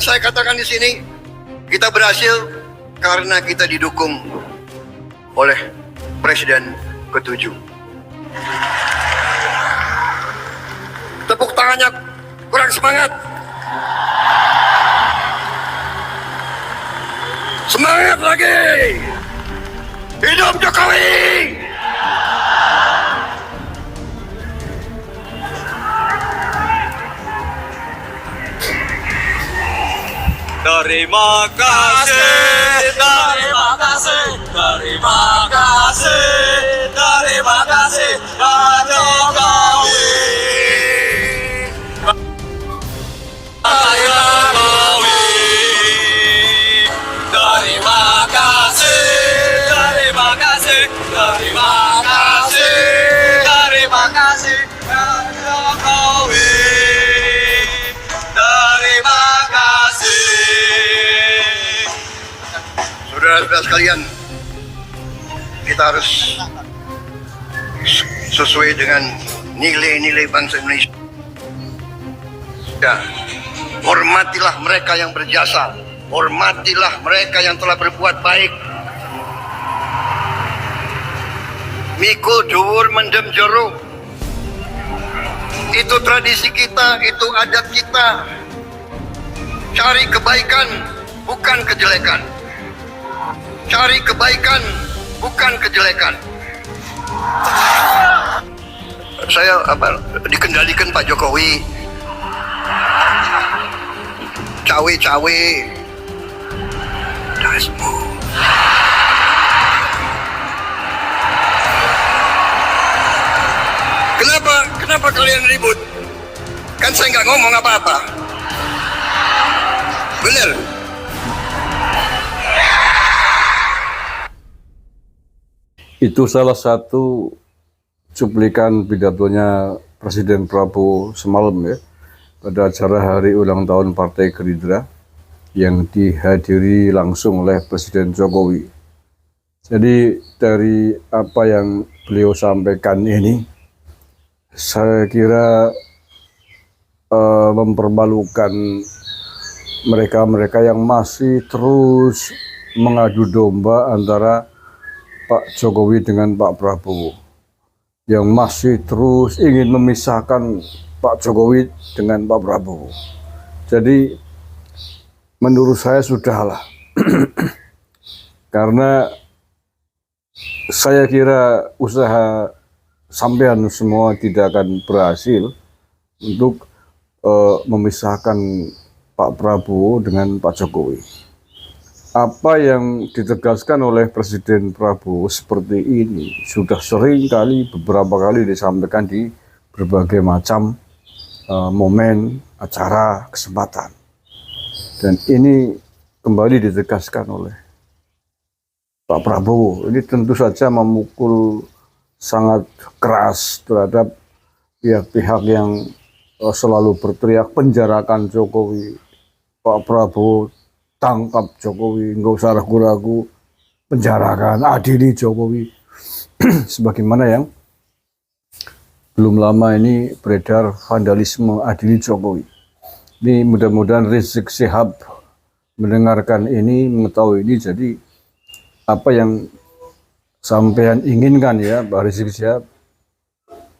Ingat, saya katakan di sini, kita berhasil karena kita didukung oleh Presiden ke-7. Tepuk tangannya kurang semangat. Semangat lagi. Hidup Jokowi. Terima kasih, terima kasih, terima kasih, terima kasih, Pak Jokowi. Pak Jokowi. Terima kasih, terima kasih, terima kasih, terima kasih, Pak Jokowi. Terima kasih. Saudara-saudara sekalian, kita harus sesuai dengan nilai-nilai bangsa Indonesia. Ya, hormatilah mereka yang berjasa, hormatilah mereka yang telah berbuat baik. Mikul dhuwur mendem jero. Itu tradisi kita, itu adat kita. Cari kebaikan, bukan kejelekan. Cari kebaikan, bukan kejelekan. Saya dikendalikan Pak Jokowi. Cawe-cawe. Dasmu. Kenapa kalian ribut? Kan saya nggak ngomong apa-apa. Bener? Itu salah satu cuplikan pidatonya Presiden Prabowo semalam ya, pada acara hari ulang tahun Partai Gerindra yang dihadiri langsung oleh Presiden Jokowi. Jadi dari apa yang beliau sampaikan ini, saya kira mempermalukan mereka-mereka yang masih terus mengadu domba antara Pak Jokowi dengan Pak Prabowo, yang masih terus ingin memisahkan Pak Jokowi dengan Pak Prabowo. Jadi menurut saya sudahlah. Karena saya kira usaha sampean semua tidak akan berhasil untuk memisahkan Pak Prabowo dengan Pak Jokowi. Apa yang ditegaskan oleh Presiden Prabowo seperti ini sudah sering kali, beberapa kali disampaikan di berbagai macam momen, acara, kesempatan. Dan ini kembali ditegaskan oleh Pak Prabowo. Ini tentu saja memukul sangat keras terhadap pihak-pihak yang selalu berteriak penjarakan Jokowi. Pak Prabowo, tangkap Jokowi, nggak usah ragu-ragu, penjarakan, adili Jokowi. Sebagaimana yang belum lama ini beredar vandalisme adili Jokowi. Ini mudah-mudahan Rizik Syihab mendengarkan ini, mengetahui ini, jadi apa yang sampean inginkan ya, Pak Rizik Syihab,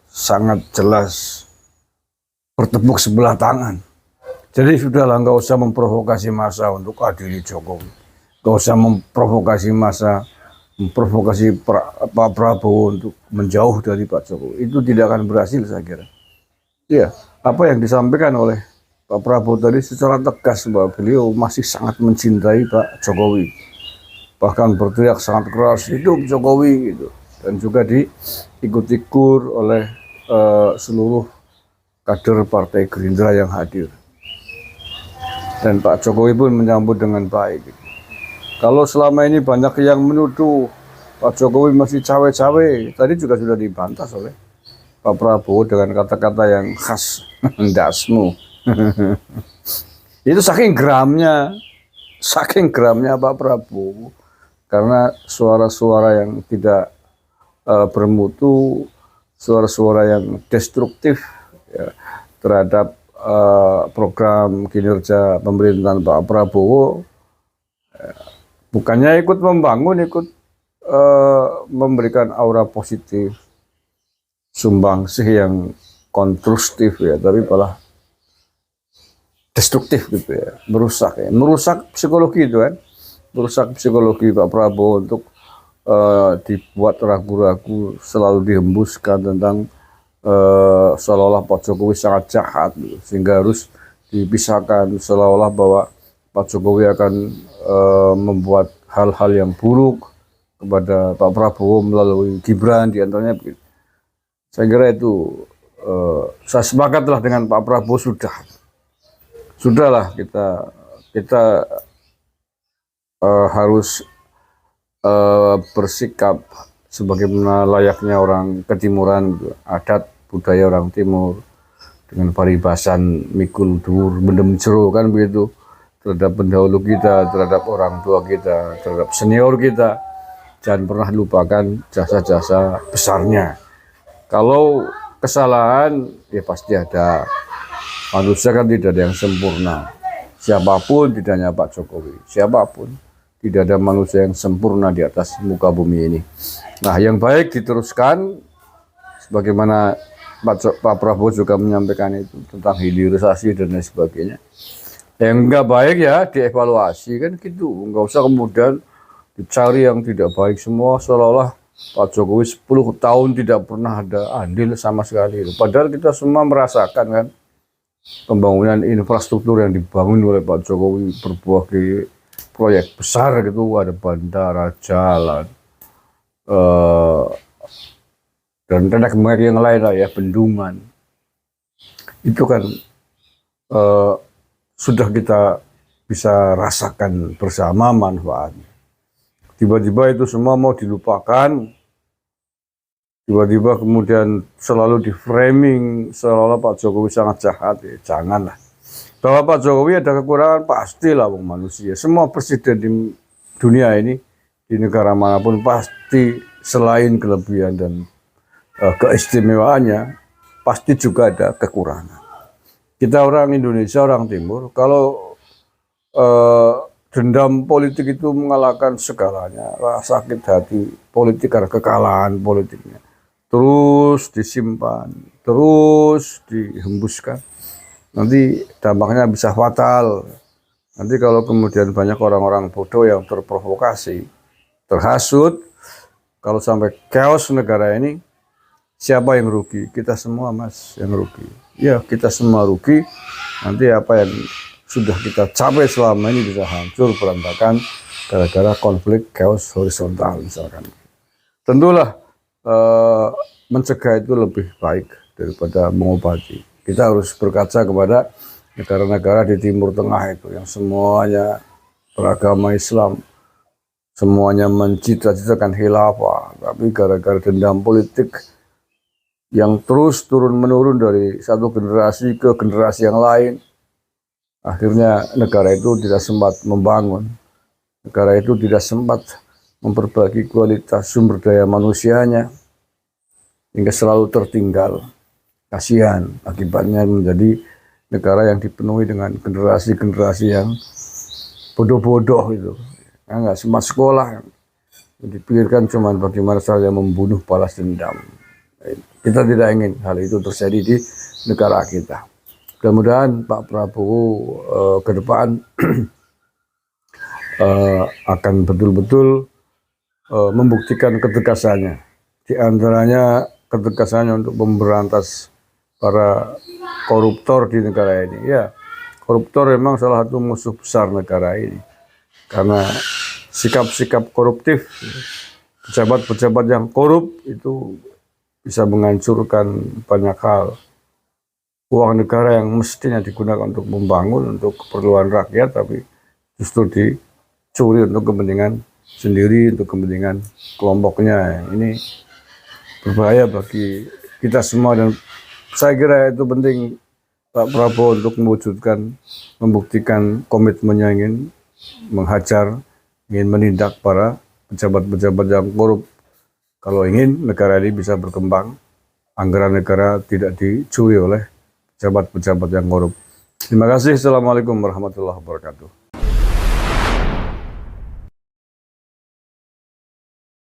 sangat jelas bertepuk sebelah tangan. Jadi sudahlah, nggak usah memprovokasi massa untuk adili Jokowi. Nggak usah memprovokasi massa, memprovokasi Pak Prabowo untuk menjauh dari Pak Jokowi. Itu tidak akan berhasil saya kira. Ya, apa yang disampaikan oleh Pak Prabowo tadi secara tegas bahwa beliau masih sangat mencintai Pak Jokowi. Bahkan berteriak sangat keras, hidup Jokowi gitu. Dan juga diikuti kur oleh seluruh kader Partai Gerindra yang hadir. Dan Pak Jokowi pun menyambut dengan baik. Kalau selama ini banyak yang menuduh Pak Jokowi masih cawe-cawe, tadi juga sudah dibantah oleh Pak Prabowo dengan kata-kata yang khas, dasmu. Itu saking geramnya Pak Prabowo, karena suara-suara yang tidak bermutu, suara-suara yang destruktif ya, terhadap program kinerja pemerintahan Pak Prabowo, bukannya ikut membangun, ikut memberikan aura positif, sumbangsih yang konstruktif ya, tapi malah destruktif gitu ya, merusak psikologi itu kan, merusak psikologi Pak Prabowo untuk dibuat ragu-ragu, selalu dihembuskan tentang seolah-olah Pak Jokowi sangat jahat gitu, sehingga harus dipisahkan, seolah-olah bahwa Pak Jokowi akan membuat hal-hal yang buruk kepada Pak Prabowo melalui Gibran diantaranya begitu. Saya kira itu saya sepakatlah dengan Pak Prabowo, sudahlah kita harus bersikap sebagaimana layaknya orang ketimuran, adat budaya orang timur, dengan paribasan mikul dur mendem jero kan begitu, terhadap pendahulu kita, terhadap orang tua kita, terhadap senior kita. Jangan pernah lupakan jasa-jasa besarnya. Kalau kesalahan ya pasti ada. Manusia kan tidak ada yang sempurna. Siapapun, tidak hanya Pak Jokowi, siapapun, tidak ada manusia yang sempurna di atas muka bumi ini. Nah, yang baik diteruskan, sebagaimana Pak Prabowo juga menyampaikan itu tentang hilirisasi dan lain sebagainya. Yang enggak baik ya dievaluasi kan gitu. Enggak usah kemudian dicari yang tidak baik semua, seolah-olah Pak Jokowi 10 tahun tidak pernah ada andil sama sekali. Padahal kita semua merasakan kan pembangunan infrastruktur yang dibangun oleh Pak Jokowi, berbagai proyek besar gitu, ada bandara, jalan, dan proyek yang lain lah ya, bendungan. Itu kan sudah kita bisa rasakan bersama manfaatnya. Tiba-tiba itu semua mau dilupakan, tiba-tiba kemudian selalu di framing seolah-olah Pak Jokowi sangat jahat, ya janganlah. Bahwa Pak Jokowi ada kekurangan pastilah, wong manusia. Semua presiden di dunia ini, di negara manapun pasti selain kelebihan dan keistimewaannya, pasti juga ada kekurangan. Kita orang Indonesia, orang Timur, kalau dendam politik itu mengalahkan segalanya, sakit hati politik karena kekalahan politiknya, terus disimpan, terus dihembuskan, nanti dampaknya bisa fatal. Nanti kalau kemudian banyak orang-orang bodoh yang terprovokasi, terhasut, kalau sampai chaos negara ini, siapa yang rugi? Kita semua, Mas, yang rugi. Ya, kita semua rugi. Nanti apa yang sudah kita capai selama ini bisa hancur berantakan gara-gara konflik chaos horizontal misalkan. Tentulah mencegah itu lebih baik daripada mengobati. Kita harus berkaca kepada negara-negara di Timur Tengah itu yang semuanya beragama Islam, semuanya mencita-citakan khilafah, tapi gara-gara dendam politik yang terus turun-menurun dari satu generasi ke generasi yang lain, akhirnya negara itu tidak sempat membangun, negara itu tidak sempat memperbaiki kualitas sumber daya manusianya, hingga selalu tertinggal. Kasihan, akibatnya menjadi negara yang dipenuhi dengan generasi-generasi yang bodoh-bodoh itu, nggak sempat sekolah, dipikirkan cuma bagaimana saja membunuh balas dendam. Kita tidak ingin hal itu terjadi di negara kita. Mudah-mudahan Pak Prabowo ke depan akan betul-betul membuktikan ketegasannya. Di antaranya ketegasannya untuk memberantas para koruptor di negara ini. Ya, koruptor memang salah satu musuh besar negara ini. Karena sikap-sikap koruptif, pejabat-pejabat yang korup itu bisa menghancurkan banyak hal. Uang negara yang mestinya digunakan untuk membangun, untuk keperluan rakyat, tapi justru dicuri untuk kepentingan sendiri, untuk kepentingan kelompoknya. Ini berbahaya bagi kita semua, dan saya kira itu penting Pak Prabowo untuk membuktikan komitmennya ingin menghajar, ingin menindak para pejabat-pejabat yang korup. Kalau ingin negara ini bisa berkembang, anggaran negara tidak dicuri oleh pejabat-pejabat yang korup. Terima kasih. Assalamualaikum warahmatullahi wabarakatuh.